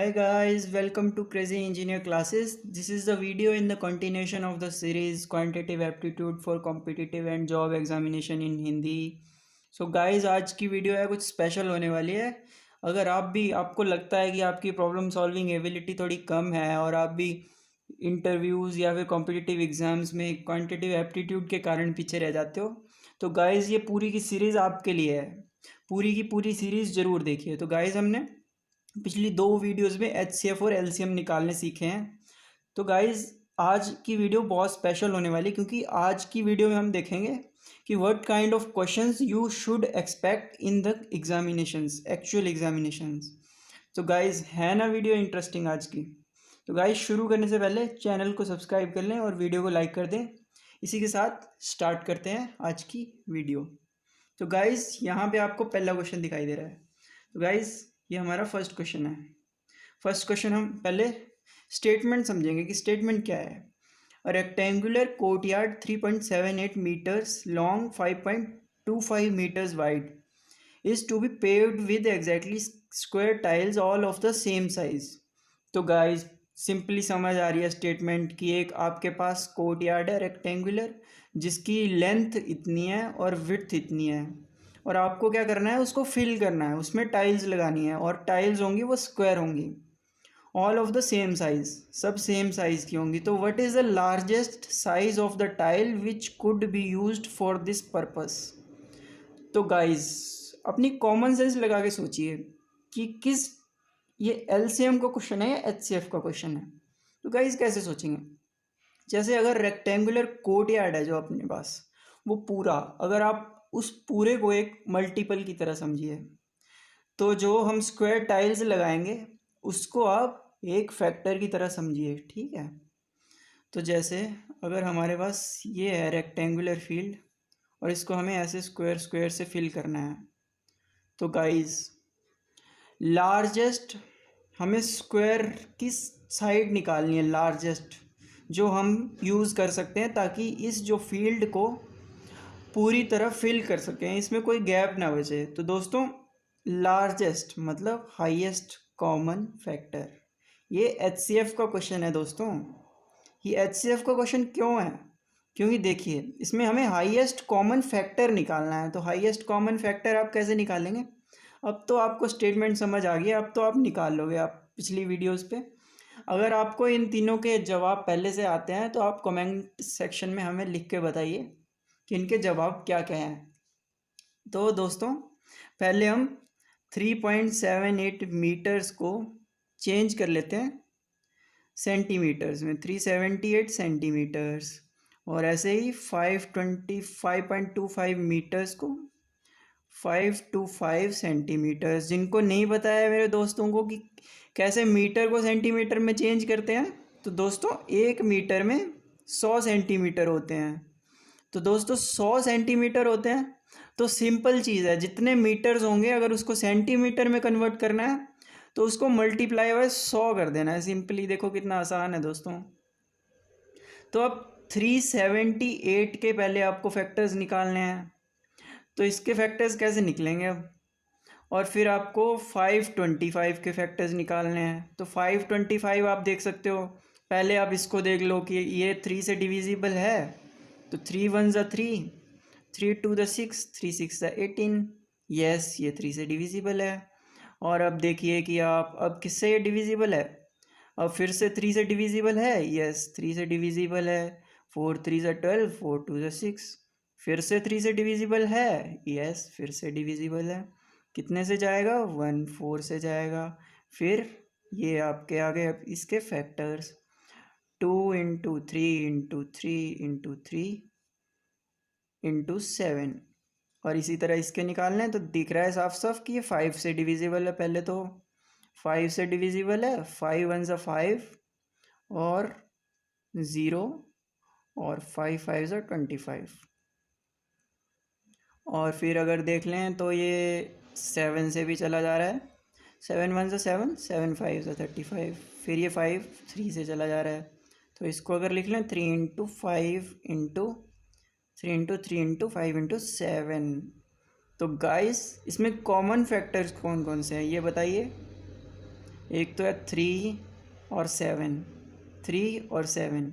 Hi guys, welcome to Crazy Engineer Classes. This is the video in the continuation of the series Quantitative Aptitude for Competitive and Job Examination in Hindi. So guys, आज की video है कुछ special होने वाली है। अगर आपको लगता है कि आपकी प्रॉब्लम सॉल्विंग एबिलिटी थोड़ी कम है और आप भी इंटरव्यूज़ या फिर कॉम्पिटिटिव एग्जाम्स में क्वांटिटेटिव एप्टीट्यूड के कारण पीछे रह जाते हो, तो गाइज़ ये पूरी की सीरीज़ आपके लिए है। पूरी की पूरी सीरीज़ ज़रूर देखिए। तो गाइज़ हमने पिछली 2 वीडियोस में HCF और LCM निकालने सीखे हैं। तो गाइज आज की वीडियो बहुत स्पेशल होने वाली, क्योंकि आज की वीडियो में हम देखेंगे कि what kind of questions you should expect in the examinations, actual examinations. तो गाइज है ना वीडियो इंटरेस्टिंग आज की। तो गाइज शुरू करने से पहले चैनल को सब्सक्राइब कर लें और वीडियो को लाइक कर दें। इसी के साथ स्टार्ट करते हैं आज की वीडियो। तो गाइज यहाँ पे आपको पहला क्वेश्चन दिखाई दे रहा है। तो गाइज ये हमारा फर्स्ट क्वेश्चन है। फर्स्ट क्वेश्चन हम पहले स्टेटमेंट समझेंगे कि स्टेटमेंट क्या है। A rectangular courtyard 3.78 metres long 5.25 metres wide is to be paved with exactly square tiles all of the same size. तो गाइज सिंपली समझ आ रही है स्टेटमेंट कि एक आपके पास कोर्टयार्ड है रेक्टेंगुलर, जिसकी लेंथ इतनी है और विड्थ इतनी है, और आपको क्या करना है, उसको फिल करना है, उसमें टाइल्स लगानी है, और टाइल्स होंगी वो स्क्वायर होंगी, all of the same size, सब सेम साइज की होंगी। तो what is the largest size of the tile which could be used for this purpose. तो गाइज अपनी कॉमन सेंस लगा के सोचिए कि किस, ये LCM का क्वेश्चन है या HCF का क्वेश्चन है। तो गाइज कैसे सोचेंगे, जैसे अगर रेक्टेंगुलर कोर्टयार्ड है जो अपने पास, वो पूरा, अगर आप उस पूरे को एक मल्टीपल की तरह समझिए, तो जो हम स्क्वायर टाइल्स लगाएंगे उसको आप एक फैक्टर की तरह समझिए, ठीक है। तो जैसे अगर हमारे पास ये है रेक्टेंगुलर फील्ड और इसको हमें ऐसे स्क्वायर स्क्वायर से फिल करना है, तो गाइस लार्जेस्ट हमें स्क्वायर की साइड निकालनी है, लार्जेस्ट जो हम यूज़ कर सकते हैं, ताकि इस जो फील्ड को पूरी तरह फिल कर सकें, इसमें कोई गैप ना बचे। तो दोस्तों लार्जेस्ट मतलब हाईएस्ट कॉमन फैक्टर, ये HCF का क्वेश्चन है दोस्तों। ये HCF का क्वेश्चन क्यों है, क्योंकि देखिए इसमें हमें हाईएस्ट कॉमन फैक्टर निकालना है। तो हाईएस्ट कॉमन फैक्टर आप कैसे निकालेंगे, अब तो आपको स्टेटमेंट समझ आ गया, अब तो आप निकाल लोगे आप पिछली वीडियोस पे। अगर आपको इन तीनों के जवाब पहले से आते हैं तो आप कमेंट सेक्शन में हमें लिख के बताइए कि इनके जवाब क्या क्या हैं। तो दोस्तों पहले हम 3.78 मीटर्स को चेंज कर लेते हैं सेंटीमीटर्स में, 378 सेंटीमीटर्स, और ऐसे ही 525 मीटर्स को 525 सेंटीमीटर्स। जिनको नहीं पता है मेरे दोस्तों को कि कैसे मीटर को सेंटीमीटर में चेंज करते हैं, तो दोस्तों 1 मीटर में 100 सेंटीमीटर होते हैं। तो दोस्तों 100 सेंटीमीटर होते हैं, तो सिंपल चीज़ है, जितने मीटर्स होंगे अगर उसको सेंटीमीटर में कन्वर्ट करना है तो उसको मल्टीप्लाई बाय 100 कर देना है। सिंपली देखो कितना आसान है दोस्तों। तो अब 378 के पहले आपको फैक्टर्स निकालने हैं, तो इसके फैक्टर्स कैसे निकलेंगे अब, और फिर आपको 525 के फैक्टर्स निकालने हैं। तो 525 आप देख सकते हो, पहले आप इसको देख लो कि ये 3 से डिविजिबल है, तो 3 1 ज़ा 3, 3 2 ज़ा 6, 3 6 ज़ा 18, यस ये 3 से डिविजिबल है। और अब देखिए कि आप अब किससे ये डिविजिबल है, अब फिर से 3 से डिविजिबल है, यस 3 से डिविजिबल है, 4 3 ज़ा 12, 4 2 ज़ा 6, फिर से 3 से डिविजिबल है, यस फिर से डिविजिबल है, कितने से जाएगा, 1 4 से जाएगा। फिर ये आपके आगे अब इसके factors 2 into 3 into 3 into 3 into 7, और इसी तरह इसके निकालने हैं। तो दिख रहा है साफ साफ कि ये 5 से डिविजिबल है, पहले तो 5 से डिविजिबल है, 5 1 ज़ा 5 और 0 और 5 5 ज़ा 25, और फिर अगर देख लें तो ये 7 से भी चला जा रहा है, 7 1 ज़ा 7, 7 5 ज़ा 35, फिर ये 5 3 से चला जा रहा है। तो इसको अगर लिख लें 3 into 5 into 3 into 3 into 5 into 7। तो गाइस इसमें कॉमन फैक्टर्स कौन कौन से हैं ये बताइए। एक तो है 3 और 7, 3 और 7।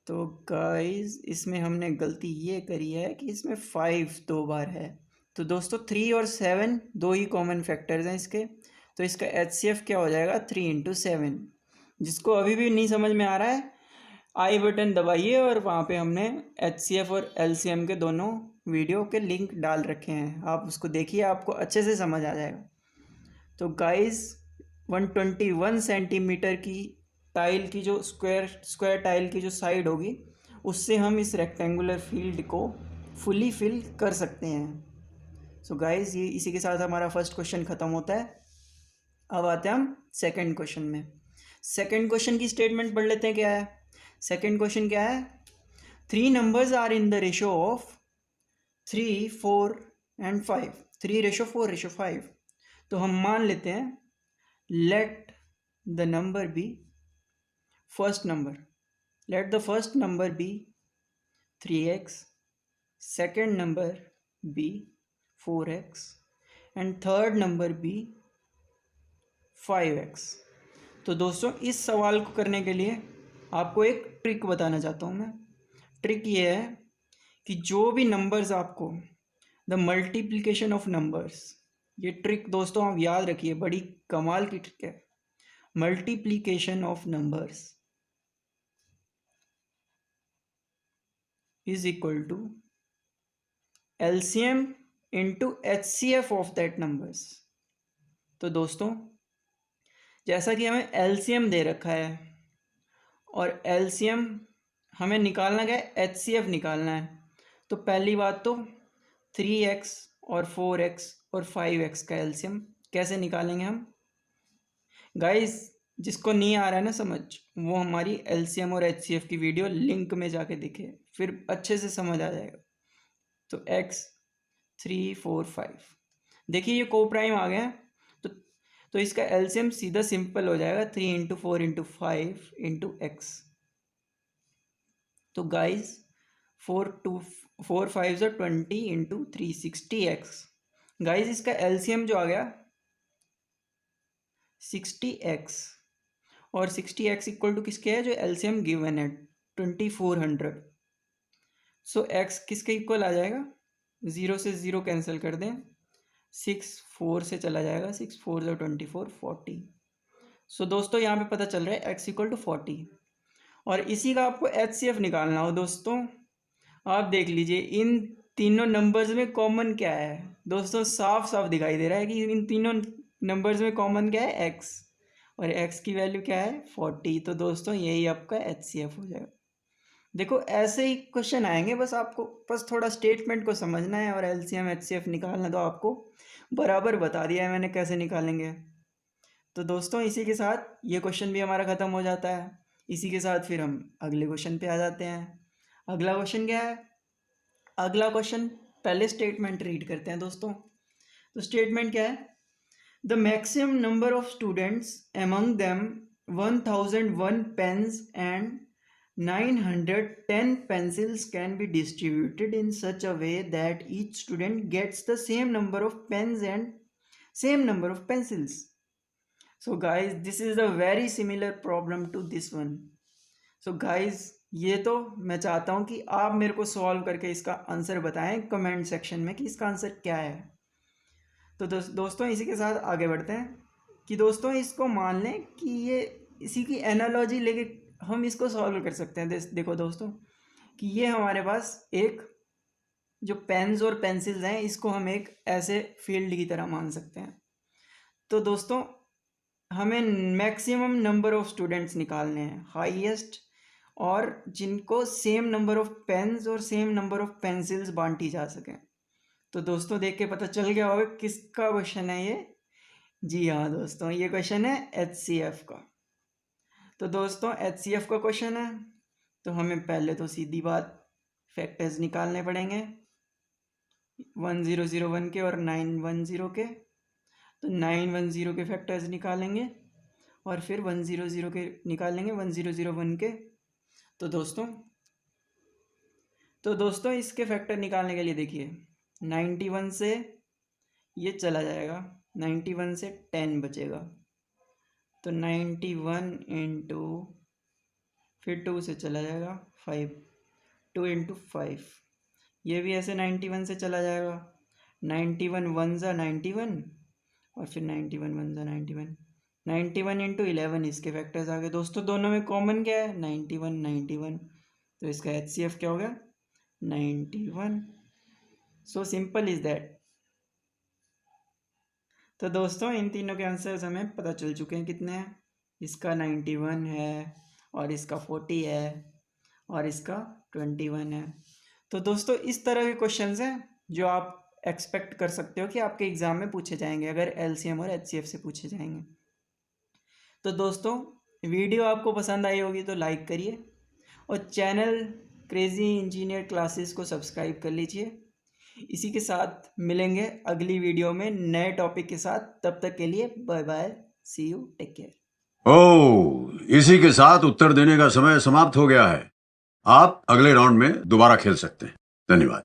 तो गाइस इसमें हमने गलती ये करी है कि इसमें 5 दो बार है। तो दोस्तों 3 और 7 दो ही कॉमन फैक्टर्स हैं इसके। तो इसका HCF क्या हो जाएगा, 3 × 7। जिसको अभी भी नहीं समझ में आ रहा है, आई बटन दबाइए और वहाँ पे हमने HCF और LCM के दोनों वीडियो के लिंक डाल रखे हैं, आप उसको देखिए, आपको अच्छे से समझ आ जाएगा। तो गाइस 121 सेंटीमीटर की टाइल की जो स्क्वायर टाइल की जो साइड होगी, उससे हम इस रेक्टेंगुलर फील्ड को फुली फिल कर सकते हैं। सो गाइस ये इसी के साथ हमारा फर्स्ट क्वेश्चन ख़त्म होता है। अब आते हैं हम सेकंड क्वेश्चन में। सेकंड क्वेश्चन की स्टेटमेंट पढ़ लेते हैं क्या है। सेकंड क्वेश्चन क्या है, 3 numbers are in the ratio of 3, 4 and 5, 3:4:5। तो हम मान लेते हैं, let the number be first number, let the first number be 3x, second number be 4x and third number be 5x। तो दोस्तों इस सवाल को करने के लिए आपको एक ट्रिक बताना चाहता हूँ मैं। ट्रिक ये है कि जो भी नंबर्स आपको, द मल्टीप्लिकेशन ऑफ नंबर्स, ये ट्रिक दोस्तों आप याद रखिए, बड़ी कमाल की ट्रिक है। Multiplication of numbers is equal to LCM into HCF of that numbers. तो दोस्तों जैसा कि हमें LCM दे रखा है और LCM हमें निकालना क्या है, HCF निकालना है। तो पहली बात तो 3x और 4x और 5x का LCM कैसे निकालेंगे हम। गाइस जिसको नहीं आ रहा है ना समझ, वो हमारी LCM और HCF की वीडियो लिंक में जाके दिखे, फिर अच्छे से समझ आ जाएगा। तो x 3, 4, 5, देखिए ये को प्राइम आ गया। तो इसका LCM सीधा सिंपल हो जाएगा, 3 × 4 × 5 × x। तो गाइस 4 5 20 × 3 60x। गाइस इसका LCM जो आ गया 60x, और 60x इक्वल टू किसके है, जो LCM गिवन है 2400। सो x किसके इक्वल आ जाएगा, 0 से 0 कैंसिल कर दें, 6 4 से चला जाएगा, 6 4 24 40। सो दोस्तों यहाँ पे पता चल रहा है x इक्वल टू 40। और इसी का आपको HCF निकालना हो दोस्तों, आप देख लीजिए इन तीनों नंबर्स में कॉमन क्या है। दोस्तों साफ साफ दिखाई दे रहा है कि इन तीनों नंबर्स में कॉमन क्या है, x, और x की वैल्यू क्या है 40। तो दोस्तों यही आपका HCF हो जाएगा। देखो ऐसे ही क्वेश्चन आएंगे, बस आपको बस थोड़ा स्टेटमेंट को समझना है और LCM HCF निकालना, तो आपको बराबर बता दिया है मैंने कैसे निकालेंगे। तो दोस्तों इसी के साथ ये क्वेश्चन भी हमारा ख़त्म हो जाता है। इसी के साथ फिर हम अगले क्वेश्चन पे आ जाते हैं। अगला क्वेश्चन क्या है, अगला क्वेश्चन पहले स्टेटमेंट रीड करते हैं दोस्तों। तो स्टेटमेंट क्या है, the maximum number of students among them 1001 pens and 910 pencils can be distributed in such a way that each student gets the same number of pens and same number of pencils. So guys, this is a very similar problem to this one. So guys, ये तो मैं चाहता हूँ कि आप मेरे को solve करके इसका आंसर बताएं कमेंट सेक्शन में कि इसका आंसर क्या है। तो दोस्तों इसी के साथ आगे बढ़ते हैं कि दोस्तों इसको मान लें कि ये इसी की एनालॉजी लेके हम इसको सॉल्व कर सकते हैं। देखो दोस्तों कि ये हमारे पास एक जो पेन्स और पेंसिल्स हैं, इसको हम एक ऐसे फील्ड की तरह मान सकते हैं। तो दोस्तों हमें मैक्सिमम नंबर ऑफ स्टूडेंट्स निकालने हैं, हाईएस्ट, और जिनको सेम नंबर ऑफ पेन्स और सेम नंबर ऑफ पेंसिल्स बांटी जा सकें। तो दोस्तों देख के पता चल गया होगा किसका क्वेश्चन है ये। जी हाँ दोस्तों, ये क्वेश्चन है HCF का। तो दोस्तों HCF का क्वेश्चन है, तो हमें पहले तो सीधी बात फैक्टर्स निकालने पड़ेंगे 1001 के और 910 के। तो 910 के फैक्टर्स निकालेंगे और फिर 100 के निकालेंगे 1001 के। तो दोस्तों इसके फैक्टर निकालने के लिए देखिए 91 से ये चला जाएगा, 91 से 10 बचेगा, तो 91 इंटू, फिर 2 से चला जाएगा 5, 2 इंटू 5, ये भी ऐसे 91 से चला जाएगा, 91 वन ज़ा 91, और फिर 91 वन ज़ा 91, 91 इंटू 11 इसके फैक्टर्स आ गए। दोस्तों दोनों में कॉमन क्या है? 91 91, तो इसका HCF क्या हो गया? 91। So simple is that. तो दोस्तों इन तीनों के आंसर्स हमें पता चल चुके हैं कितने हैं। इसका 91 है, और इसका 40 है, और इसका 21 है। तो दोस्तों इस तरह के क्वेश्चंस हैं जो आप एक्सपेक्ट कर सकते हो कि आपके एग्जाम में पूछे जाएंगे, अगर LCM और HCF से पूछे जाएंगे। तो दोस्तों वीडियो आपको पसंद आई होगी तो लाइक करिए, और चैनल क्रेजी इंजीनियर क्लासेस को सब्सक्राइब कर लीजिए। इसी के साथ मिलेंगे अगली वीडियो में नए टॉपिक के साथ। तब तक के लिए bye bye, see you, take care. Oh, इसी के साथ उत्तर देने का समय समाप्त हो गया है। आप अगले राउंड में दोबारा खेल सकते हैं। धन्यवाद।